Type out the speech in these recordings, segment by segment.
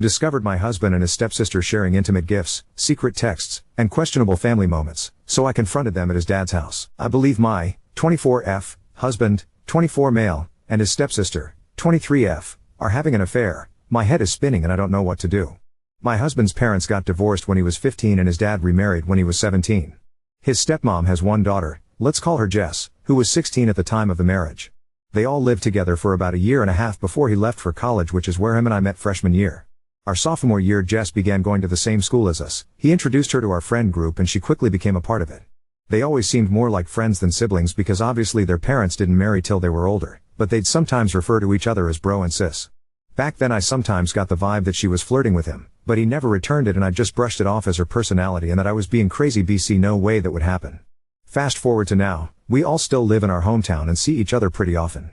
Discovered my husband and his stepsister sharing intimate gifts, secret texts, and questionable family moments, so I confronted them at his dad's house. I believe my 24F husband, 24 male, and his stepsister, 23F, are having an affair. My head is spinning and I don't know what to do. My husband's parents got divorced when he was 15 and his dad remarried when he was 17. His stepmom has one daughter, let's call her Jess, who was 16 at the time of the marriage. They all lived together for about a year and a half before he left for college, which is where him and I met freshman year. Our sophomore year, Jess began going to the same school as us. He introduced her to our friend group and she quickly became a part of it. They always seemed more like friends than siblings because obviously their parents didn't marry till they were older, but they'd sometimes refer to each other as bro and sis. Back then I sometimes got the vibe that she was flirting with him, but he never returned it and I just brushed it off as her personality and that I was being crazy. BC, no way that would happen. Fast forward to now, we all still live in our hometown and see each other pretty often.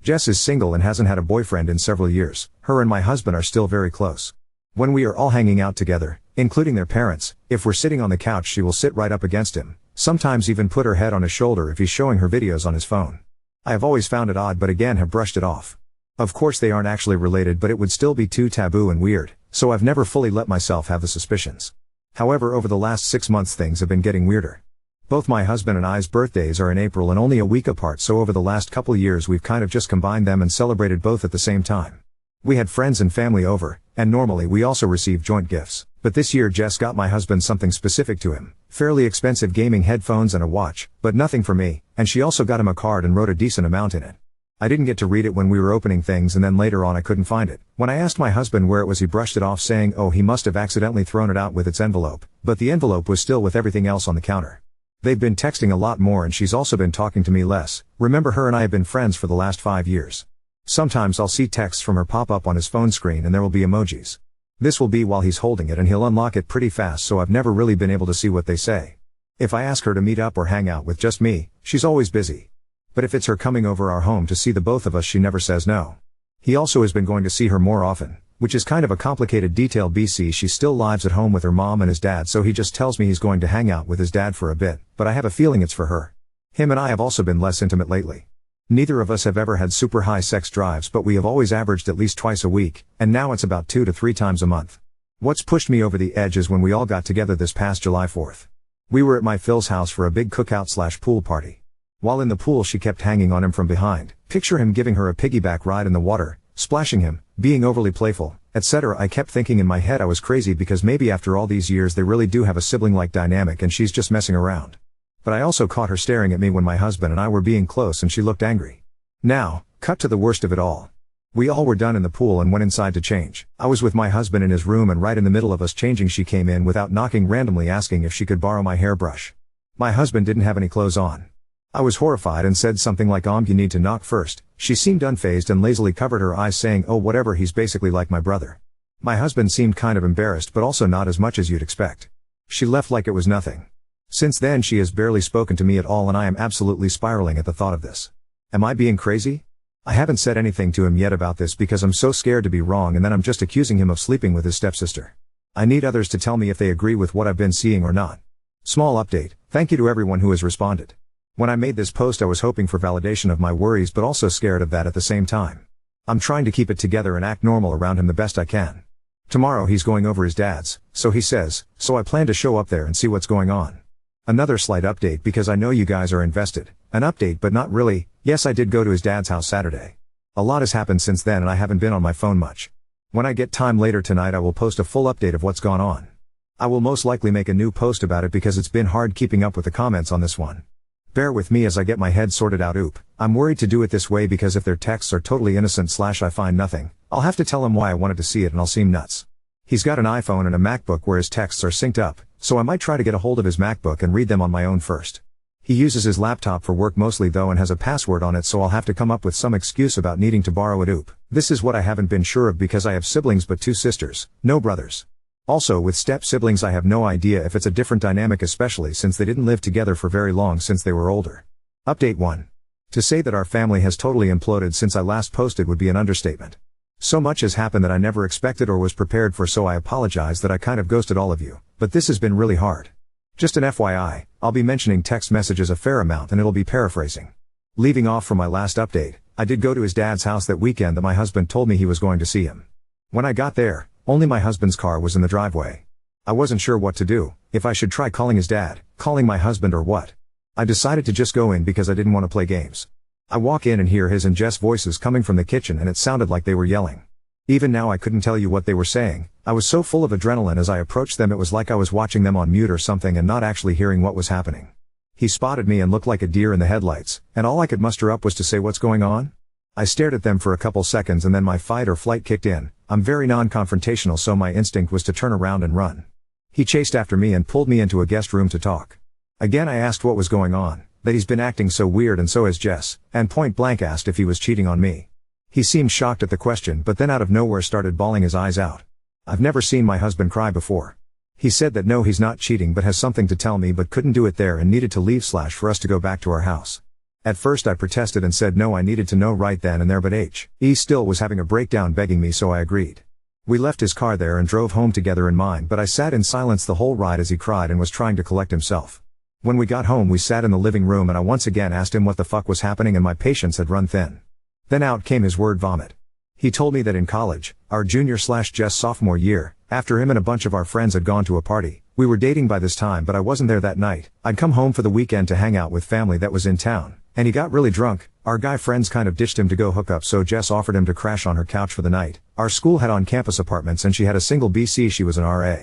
Jess is single and hasn't had a boyfriend in several years. Her and my husband are still very close. When we are all hanging out together, including their parents, if we're sitting on the couch she will sit right up against him, sometimes even put her head on his shoulder if he's showing her videos on his phone. I have always found it odd but again have brushed it off. Of course they aren't actually related but it would still be too taboo and weird, so I've never fully let myself have the suspicions. However, over the last 6 months things have been getting weirder. Both my husband and I's birthdays are in April and only a week apart, so over the last couple years we've kind of just combined them and celebrated both at the same time. We had friends and family over, and normally we also receive joint gifts, but this year Jess got my husband something specific to him, fairly expensive gaming headphones and a watch, but nothing for me, and she also got him a card and wrote a decent amount in it. I didn't get to read it when we were opening things and then later on I couldn't find it. When I asked my husband where it was he brushed it off saying oh he must have accidentally thrown it out with its envelope, but the envelope was still with everything else on the counter. They've been texting a lot more and she's also been talking to me less. Remember, her and I have been friends for the last 5 years. Sometimes I'll see texts from her pop up on his phone screen and there will be emojis. This will be while he's holding it and he'll unlock it pretty fast, so I've never really been able to see what they say. If I ask her to meet up or hang out with just me, she's always busy. But if it's her coming over our home to see the both of us, she never says no. He also has been going to see her more often, which is kind of a complicated detail. BC, she still lives at home with her mom and his dad, so he just tells me he's going to hang out with his dad for a bit, but I have a feeling it's for her. Him and I have also been less intimate lately. Neither of us have ever had super high sex drives, but we have always averaged at least twice a week, and now it's about 2 to 3 times a month. What's pushed me over the edge is when we all got together this past July 4th. We were at my Phil's house for a big cookout/pool party. While in the pool she kept hanging on him from behind. Picture him giving her a piggyback ride in the water, splashing him, being overly playful, etc. I kept thinking in my head I was crazy because maybe after all these years they really do have a sibling-like dynamic and she's just messing around. But I also caught her staring at me when my husband and I were being close and she looked angry. Now, cut to the worst of it all. We all were done in the pool and went inside to change. I was with my husband in his room and right in the middle of us changing she came in without knocking, randomly asking if she could borrow my hairbrush. My husband didn't have any clothes on. I was horrified and said something like you need to knock first. She seemed unfazed and lazily covered her eyes saying oh whatever, he's basically like my brother. My husband seemed kind of embarrassed but also not as much as you'd expect. She left like it was nothing. Since then she has barely spoken to me at all and I am absolutely spiraling at the thought of this. Am I being crazy? I haven't said anything to him yet about this because I'm so scared to be wrong and then I'm just accusing him of sleeping with his stepsister. I need others to tell me if they agree with what I've been seeing or not. Small update, thank you to everyone who has responded. When I made this post I was hoping for validation of my worries but also scared of that at the same time. I'm trying to keep it together and act normal around him the best I can. Tomorrow he's going over his dad's, so he says, so I plan to show up there and see what's going on. Another slight update because I know you guys are invested. An update but not really. Yes, I did go to his dad's house Saturday. A lot has happened since then and I haven't been on my phone much. When I get time later tonight I will post a full update of what's gone on. I will most likely make a new post about it because it's been hard keeping up with the comments on this one. Bear with me as I get my head sorted out. I'm worried to do it this way because if their texts are totally innocent / I find nothing, I'll have to tell him why I wanted to see it and I'll seem nuts. He's got an iPhone and a MacBook where his texts are synced up, so I might try to get a hold of his MacBook and read them on my own first. He uses his laptop for work mostly though and has a password on it, so I'll have to come up with some excuse about needing to borrow it. This is what I haven't been sure of because I have siblings but 2 sisters, no brothers. Also with step siblings I have no idea if it's a different dynamic, especially since they didn't live together for very long since they were older. Update 1. To say that our family has totally imploded since I last posted would be an understatement. So much has happened that I never expected or was prepared for, so I apologize that I kind of ghosted all of you, but this has been really hard. Just an FYI, I'll be mentioning text messages a fair amount and it'll be paraphrasing. Leaving off from my last update, I did go to his dad's house that weekend that my husband told me he was going to see him. When I got there, only my husband's car was in the driveway. I wasn't sure what to do, if I should try calling his dad, calling my husband or what. I decided to just go in because I didn't want to play games. I walk in and hear his and Jess' voices coming from the kitchen and it sounded like they were yelling. Even now I couldn't tell you what they were saying. I was so full of adrenaline as I approached them it was like I was watching them on mute or something and not actually hearing what was happening. He spotted me and looked like a deer in the headlights, and all I could muster up was to say, "What's going on?" I stared at them for a couple seconds and then my fight or flight kicked in. I'm very non-confrontational so my instinct was to turn around and run. He chased after me and pulled me into a guest room to talk. Again I asked what was going on, that he's been acting so weird and so has Jess, and point blank asked if he was cheating on me. He seemed shocked at the question but then out of nowhere started bawling his eyes out. I've never seen my husband cry before. He said that no, he's not cheating but has something to tell me but couldn't do it there and needed to leave / for us to go back to our house. At first I protested and said no, I needed to know right then and there, but he still was having a breakdown begging me, so I agreed. We left his car there and drove home together in mine, but I sat in silence the whole ride as he cried and was trying to collect himself. When we got home we sat in the living room and I once again asked him what the fuck was happening and my patience had run thin. Then out came his word vomit. He told me that in college, our junior / Jess sophomore year, after him and a bunch of our friends had gone to a party, we were dating by this time but I wasn't there that night. I'd come home for the weekend to hang out with family that was in town, and he got really drunk. Our guy friends kind of ditched him to go hook up, so Jess offered him to crash on her couch for the night. Our school had on-campus apartments and she had a single BC, she was an RA.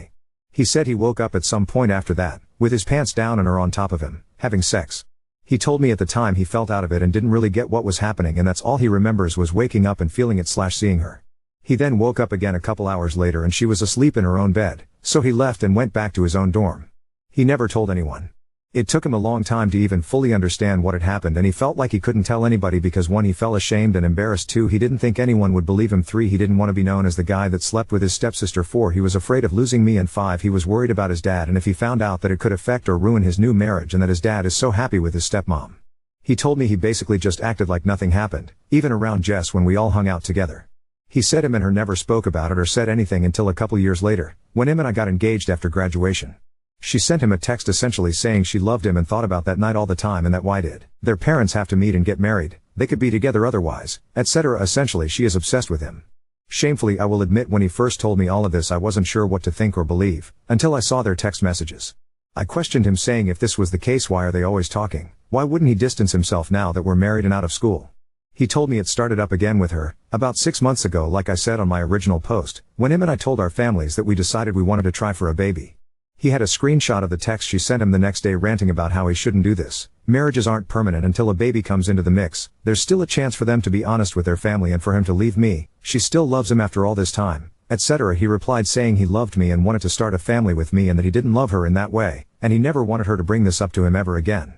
He said he woke up at some point after that, with his pants down and her on top of him, having sex. He told me at the time he felt out of it and didn't really get what was happening and that's all he remembers was waking up and feeling it / seeing her. He then woke up again a couple hours later and she was asleep in her own bed, so he left and went back to his own dorm. He never told anyone. It took him a long time to even fully understand what had happened and he felt like he couldn't tell anybody because 1, he felt ashamed and embarrassed, 2, he didn't think anyone would believe him, 3, he didn't want to be known as the guy that slept with his stepsister, 4, he was afraid of losing me, and 5, he was worried about his dad and if he found out that it could affect or ruin his new marriage and that his dad is so happy with his stepmom. He told me he basically just acted like nothing happened, even around Jess when we all hung out together. He said him and her never spoke about it or said anything until a couple years later, when him and I got engaged after graduation. She sent him a text essentially saying she loved him and thought about that night all the time and that why did their parents have to meet and get married, they could be together otherwise, etc. Essentially she is obsessed with him. Shamefully I will admit when he first told me all of this I wasn't sure what to think or believe, until I saw their text messages. I questioned him saying if this was the case why are they always talking, why wouldn't he distance himself now that we're married and out of school? He told me it started up again with her, about 6 months ago like I said on my original post, when him and I told our families that we decided we wanted to try for a baby. He had a screenshot of the text she sent him the next day ranting about how he shouldn't do this. Marriages aren't permanent until a baby comes into the mix, there's still a chance for them to be honest with their family and for him to leave me, she still loves him after all this time, etc. He replied saying he loved me and wanted to start a family with me and that he didn't love her in that way, and he never wanted her to bring this up to him ever again.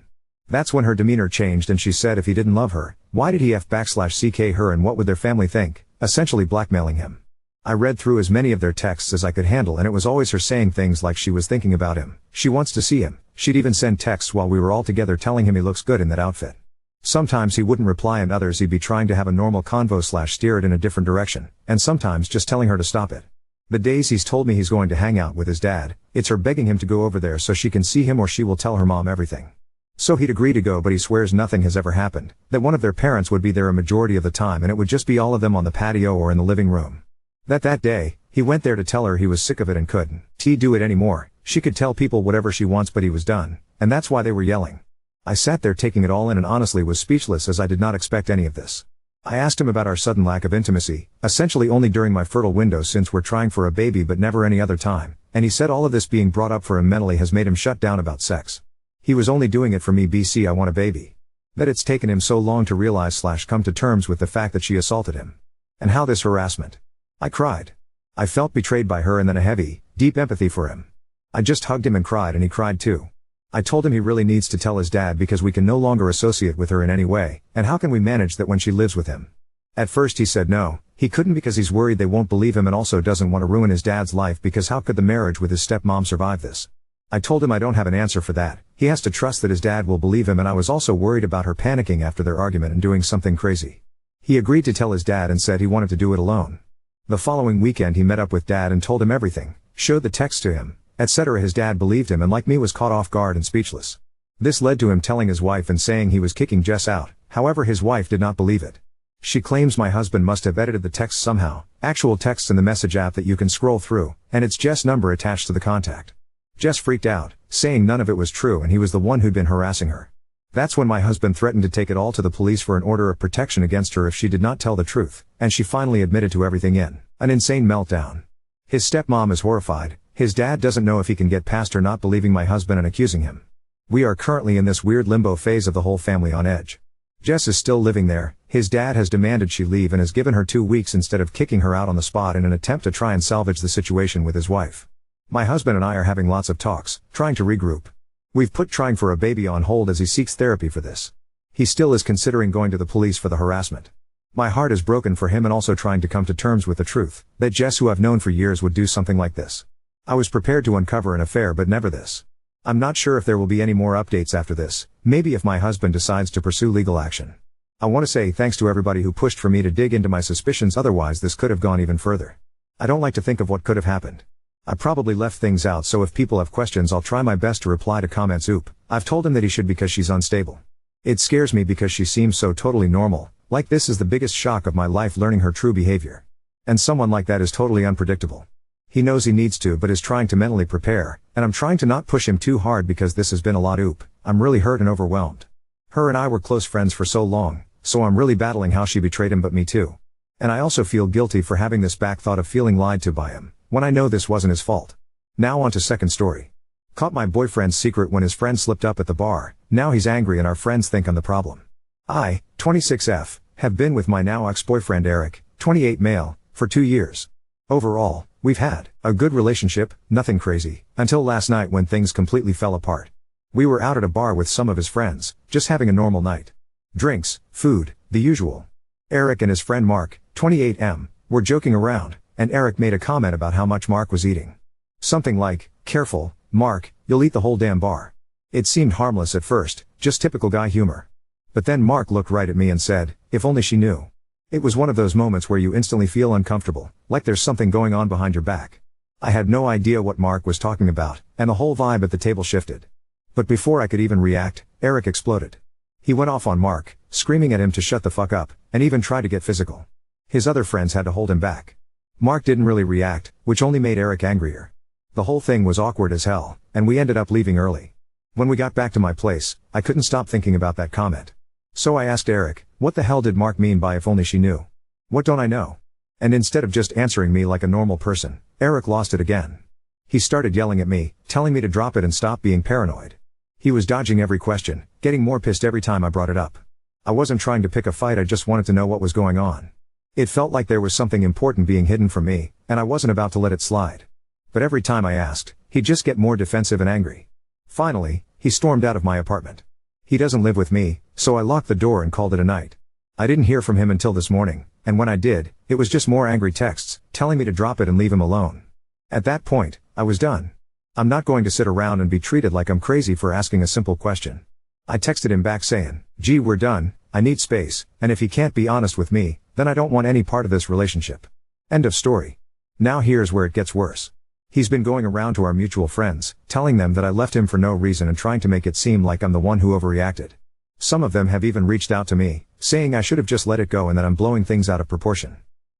That's when her demeanor changed and she said if he didn't love her, why did he f\ck her and what would their family think, essentially blackmailing him. I read through as many of their texts as I could handle and it was always her saying things like she was thinking about him, she wants to see him, she'd even send texts while we were all together telling him he looks good in that outfit. Sometimes he wouldn't reply and others he'd be trying to have a normal convo / steer it in a different direction, and sometimes just telling her to stop it. The days he's told me he's going to hang out with his dad, it's her begging him to go over there so she can see him or she will tell her mom everything. So he'd agree to go but he swears nothing has ever happened, that one of their parents would be there a majority of the time and it would just be all of them on the patio or in the living room. That day, he went there to tell her he was sick of it and couldn't do it anymore, she could tell people whatever she wants but he was done, and that's why they were yelling. I sat there taking it all in and honestly was speechless as I did not expect any of this. I asked him about our sudden lack of intimacy, essentially only during my fertile window since we're trying for a baby but never any other time, and he said all of this being brought up for him mentally has made him shut down about sex. He was only doing it for me I want a baby. That it's taken him so long to realize / come to terms with the fact that she assaulted him. And how this harassment. I cried. I felt betrayed by her and then a heavy, deep empathy for him. I just hugged him and cried and he cried too. I told him he really needs to tell his dad because we can no longer associate with her in any way, and how can we manage that when she lives with him? At first he said no, he couldn't because he's worried they won't believe him and also doesn't want to ruin his dad's life because how could the marriage with his stepmom survive this? I told him I don't have an answer for that, he has to trust that his dad will believe him and I was also worried about her panicking after their argument and doing something crazy. He agreed to tell his dad and said he wanted to do it alone. The following weekend he met up with dad and told him everything, showed the text to him, etc. His dad believed him and like me was caught off guard and speechless. This led to him telling his wife and saying he was kicking Jess out, however his wife did not believe it. She claims my husband must have edited the text somehow, actual texts in the message app that you can scroll through, and it's Jess' number attached to the contact. Jess freaked out, saying none of it was true and he was the one who'd been harassing her. That's when my husband threatened to take it all to the police for an order of protection against her if she did not tell the truth, and she finally admitted to everything in an insane meltdown. His stepmom is horrified. His dad doesn't know if he can get past her not believing my husband and accusing him. We are currently in this weird limbo phase of the whole family on edge. Jess is still living there. His dad has demanded she leave and has given her 2 weeks instead of kicking her out on the spot in an attempt to try and salvage the situation with his wife. My husband and I are having lots of talks, trying to regroup. We've put trying for a baby on hold as he seeks therapy for this. He still is considering going to the police for the harassment. My heart is broken for him and also trying to come to terms with the truth, that Jess, who I've known for years, would do something like this. I was prepared to uncover an affair but never this. I'm not sure if there will be any more updates after this, maybe if my husband decides to pursue legal action. I want to say thanks to everybody who pushed for me to dig into my suspicions, otherwise this could have gone even further. I don't like to think of what could have happened. I probably left things out, so if people have questions I'll try my best to reply to comments. I've told him that he should because she's unstable. It scares me because she seems so totally normal, like this is the biggest shock of my life, learning her true behavior. And someone like that is totally unpredictable. He knows he needs to but is trying to mentally prepare, and I'm trying to not push him too hard because this has been a lot. I'm really hurt and overwhelmed. Her and I were close friends for so long, so I'm really battling how she betrayed him but me too. And I also feel guilty for having this back thought of feeling lied to by him, when I know this wasn't his fault. Now on to second story. Caught my boyfriend's secret when his friend slipped up at the bar. Now he's angry and our friends think I'm the problem. I, 26F, have been with my now ex-boyfriend Eric, 28 male, for 2 years. Overall, we've had a good relationship, nothing crazy, until last night when things completely fell apart. We were out at a bar with some of his friends, just having a normal night. Drinks, food, the usual. Eric and his friend Mark, 28M, were joking around, and Eric made a comment about how much Mark was eating. Something like, "Careful, Mark, you'll eat the whole damn bar." It seemed harmless at first, just typical guy humor. But then Mark looked right at me and said, "If only she knew." It was one of those moments where you instantly feel uncomfortable, like there's something going on behind your back. I had no idea what Mark was talking about, and the whole vibe at the table shifted. But before I could even react, Eric exploded. He went off on Mark, screaming at him to shut the fuck up, and even tried to get physical. His other friends had to hold him back. Mark didn't really react, which only made Eric angrier. The whole thing was awkward as hell, and we ended up leaving early. When we got back to my place, I couldn't stop thinking about that comment. So I asked Eric, what the hell did Mark mean by "if only she knew"? What don't I know? And instead of just answering me like a normal person, Eric lost it again. He started yelling at me, telling me to drop it and stop being paranoid. He was dodging every question, getting more pissed every time I brought it up. I wasn't trying to pick a fight, I just wanted to know what was going on. It felt like there was something important being hidden from me, and I wasn't about to let it slide. But every time I asked, he'd just get more defensive and angry. Finally, he stormed out of my apartment. He doesn't live with me, so I locked the door and called it a night. I didn't hear from him until this morning, and when I did, it was just more angry texts, telling me to drop it and leave him alone. At that point, I was done. I'm not going to sit around and be treated like I'm crazy for asking a simple question. I texted him back saying, "Gee, we're done, I need space, and if he can't be honest with me, then I don't want any part of this relationship." End of story. Now here's where it gets worse. He's been going around to our mutual friends, telling them that I left him for no reason and trying to make it seem like I'm the one who overreacted. Some of them have even reached out to me, saying I should have just let it go and that I'm blowing things out of proportion.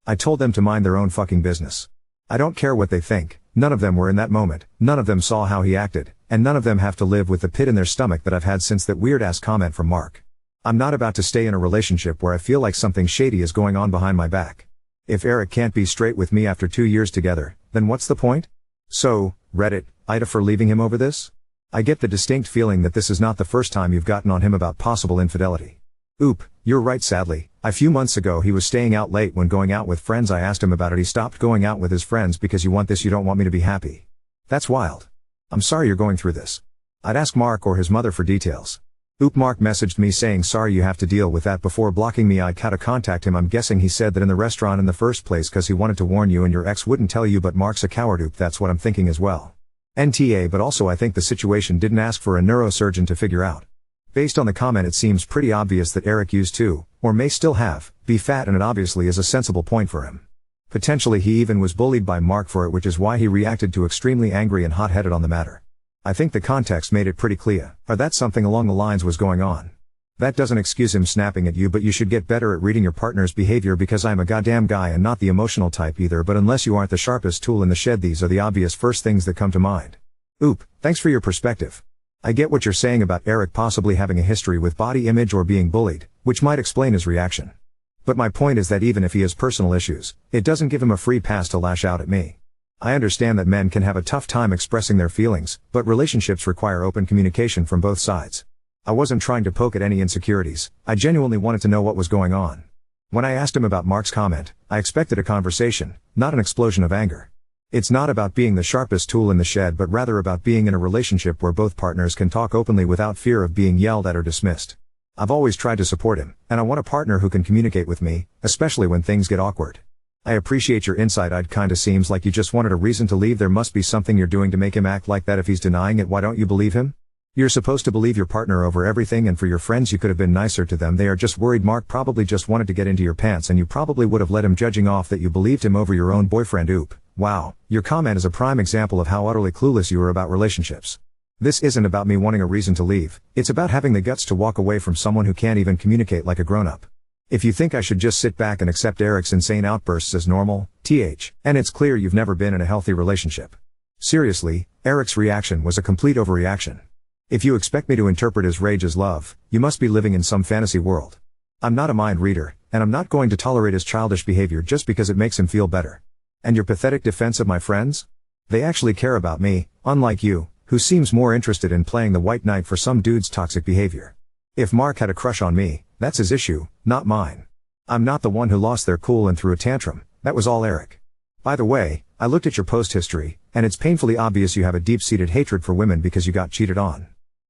I told them to mind their own fucking business. I don't care what they think, none of them were in that moment, none of them saw how he acted, and none of them have to live with the pit in their stomach that I've had since that weird-ass comment from Mark. I'm not about to stay in a relationship where I feel like something shady is going on behind my back. If Eric can't be straight with me after 2 years together, then what's the point? So, Reddit, Ida for leaving him over this? I get the distinct feeling that this is not the first time you've gotten on him about possible infidelity. You're right, sadly. A few months ago he was staying out late when going out with friends. I asked him about it. He stopped going out with his friends because "you want this, you don't want me to be happy." That's wild. I'm sorry you're going through this. I'd ask Mark or his mother for details. Mark messaged me saying sorry you have to deal with that before blocking me. I had to contact him. I'm guessing he said that in the restaurant in the first place because he wanted to warn you and your ex wouldn't tell you, but Mark's a coward. That's what I'm thinking as well. NTA, but also I think the situation didn't ask for a neurosurgeon to figure out. Based on the comment it seems pretty obvious that Eric used to, or may still have, be fat, and it obviously is a sensible point for him. Potentially he even was bullied by Mark for it, which is why he reacted to extremely angry and hot-headed on the matter. I think the context made it pretty clear, or that something along the lines was going on. That doesn't excuse him snapping at you, but you should get better at reading your partner's behavior, because I'm a goddamn guy and not the emotional type either, but unless you aren't the sharpest tool in the shed, these are the obvious first things that come to mind. Oop, thanks for your perspective. I get what you're saying about Eric possibly having a history with body image or being bullied, which might explain his reaction. But my point is that even if he has personal issues, it doesn't give him a free pass to lash out at me. I understand that men can have a tough time expressing their feelings, but relationships require open communication from both sides. I wasn't trying to poke at any insecurities, I genuinely wanted to know what was going on. When I asked him about Mark's comment, I expected a conversation, not an explosion of anger. It's not about being the sharpest tool in the shed, but rather about being in a relationship where both partners can talk openly without fear of being yelled at or dismissed. I've always tried to support him, and I want a partner who can communicate with me, especially when things get awkward. I appreciate your insight. It kinda seems like you just wanted a reason to leave. There must be something you're doing to make him act like that. If he's denying it, why don't you believe him? You're supposed to believe your partner over everything, and for your friends you could have been nicer to them. They are just worried. Mark probably just wanted to get into your pants, and you probably would have let him, judging off that you believed him over your own boyfriend. Oop. Wow, your comment is a prime example of how utterly clueless you are about relationships. This isn't about me wanting a reason to leave, it's about having the guts to walk away from someone who can't even communicate like a grown-up. If you think I should just sit back and accept Eric's insane outbursts as normal, and it's clear you've never been in a healthy relationship. Seriously, Eric's reaction was a complete overreaction. If you expect me to interpret his rage as love, you must be living in some fantasy world. I'm not a mind reader, and I'm not going to tolerate his childish behavior just because it makes him feel better. And your pathetic defense of my friends? They actually care about me, unlike you, who seems more interested in playing the white knight for some dude's toxic behavior. If Mark had a crush on me, that's his issue, not mine. I'm not the one who lost their cool and threw a tantrum, that was all Eric. By the way, I looked at your post history, and it's painfully obvious you have a deep-seated hatred for women because you got cheated on.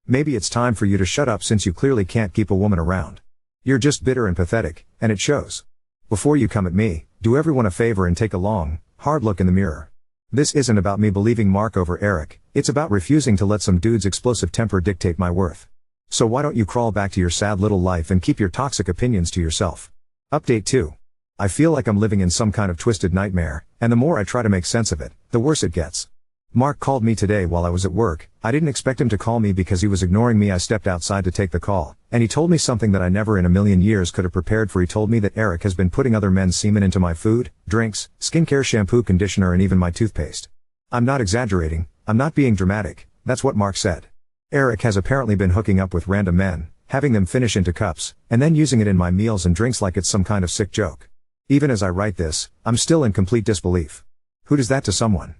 Maybe it's time for you to shut up, since you clearly can't keep a woman around. You're just bitter and pathetic, and it shows. Before you come at me, do everyone a favor and take a long, hard look in the mirror. This isn't about me believing Mark over Eric, it's about refusing to let some dude's explosive temper dictate my worth. So why don't you crawl back to your sad little life and keep your toxic opinions to yourself? Update 2. I feel like I'm living in some kind of twisted nightmare, and the more I try to make sense of it, the worse it gets. Mark called me today while I was at work. I didn't expect him to call me because he was ignoring me. I stepped outside to take the call, and he told me something that I never in a million years could have prepared for. He told me that Eric has been putting other men's semen into my food, drinks, skincare, shampoo, conditioner, and even my toothpaste. I'm not exaggerating, I'm not being dramatic, that's what Mark said. Eric has apparently been hooking up with random men, having them finish into cups, and then using it in my meals and drinks like it's some kind of sick joke. Even as I write this, I'm still in complete disbelief. Who does that to someone?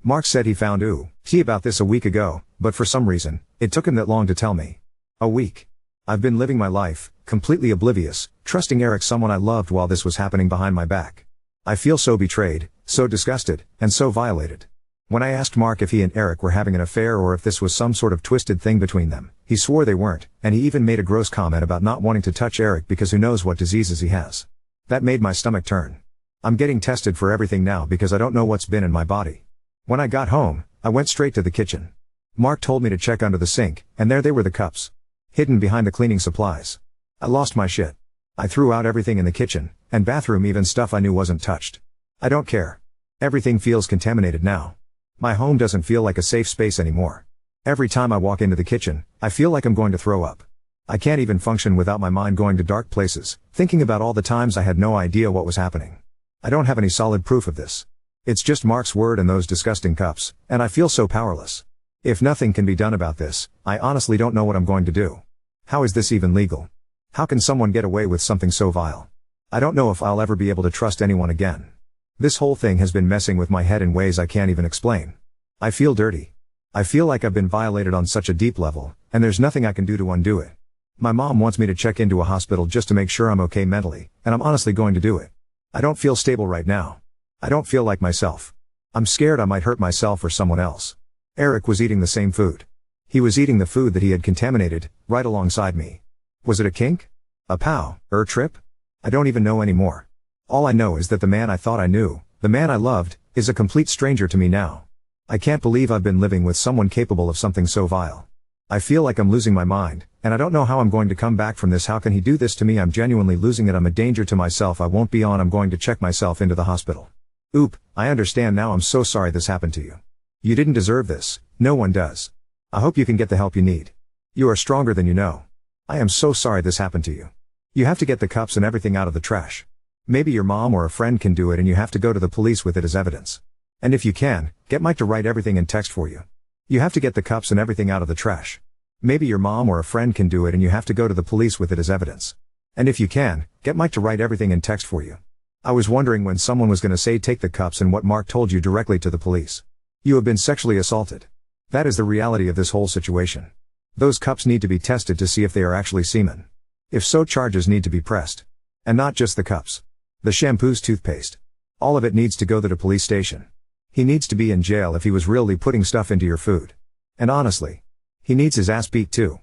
Mark said he found out about this a week ago, but for some reason, it took him that long to tell me. A week. I've been living my life, completely oblivious, trusting Eric, someone I loved, while this was happening behind my back. I feel so betrayed, so disgusted, and so violated. When I asked Mark if he and Eric were having an affair or if this was some sort of twisted thing between them, he swore they weren't, and he even made a gross comment about not wanting to touch Eric because who knows what diseases he has. That made my stomach turn. I'm getting tested for everything now because I don't know what's been in my body. When I got home, I went straight to the kitchen. Mark told me to check under the sink, and there they were, the cups. Hidden behind the cleaning supplies. I lost my shit. I threw out everything in the kitchen, and bathroom, even stuff I knew wasn't touched. I don't care. Everything feels contaminated now. My home doesn't feel like a safe space anymore. Every time I walk into the kitchen, I feel like I'm going to throw up. I can't even function without my mind going to dark places, thinking about all the times I had no idea what was happening. I don't have any solid proof of this. It's just Mark's word and those disgusting cups, and I feel so powerless. If nothing can be done about this, I honestly don't know what I'm going to do. How is this even legal? How can someone get away with something so vile? I don't know if I'll ever be able to trust anyone again. This whole thing has been messing with my head in ways I can't even explain. I feel dirty. I feel like I've been violated on such a deep level, and there's nothing I can do to undo it. My mom wants me to check into a hospital just to make sure I'm okay mentally, and I'm honestly going to do it. I don't feel stable right now. I don't feel like myself. I'm scared I might hurt myself or someone else. Eric was eating the same food. He was eating the food that he had contaminated, right alongside me. Was it a kink? A trip? I don't even know anymore. All I know is that the man I thought I knew, the man I loved, is a complete stranger to me now. I can't believe I've been living with someone capable of something so vile. I feel like I'm losing my mind, and I don't know how I'm going to come back from this. How can he do this to me? I'm genuinely losing it. I'm a danger to myself. I won't be on. I'm going to check myself into the hospital. Oop, I understand now. I'm so sorry this happened to you. You didn't deserve this, no one does. I hope you can get the help you need. You are stronger than you know. I am so sorry this happened to you. You have to get the cups and everything out of the trash. Maybe your mom or a friend can do it and you have to go to the police with it as evidence. And if you can, get Mike to write everything in text for you. You have to get the cups and everything out of the trash. Maybe your mom or a friend can do it and you have to go to the police with it as evidence. And if you can, get Mike to write everything in text for you. I was wondering when someone was going to say take the cups and what Mark told you directly to the police. You have been sexually assaulted. That is the reality of this whole situation. Those cups need to be tested to see if they are actually semen. If so, charges need to be pressed. And not just the cups. The shampoos, toothpaste. All of it needs to go to the police station. He needs to be in jail if he was really putting stuff into your food. And honestly, he needs his ass beat too.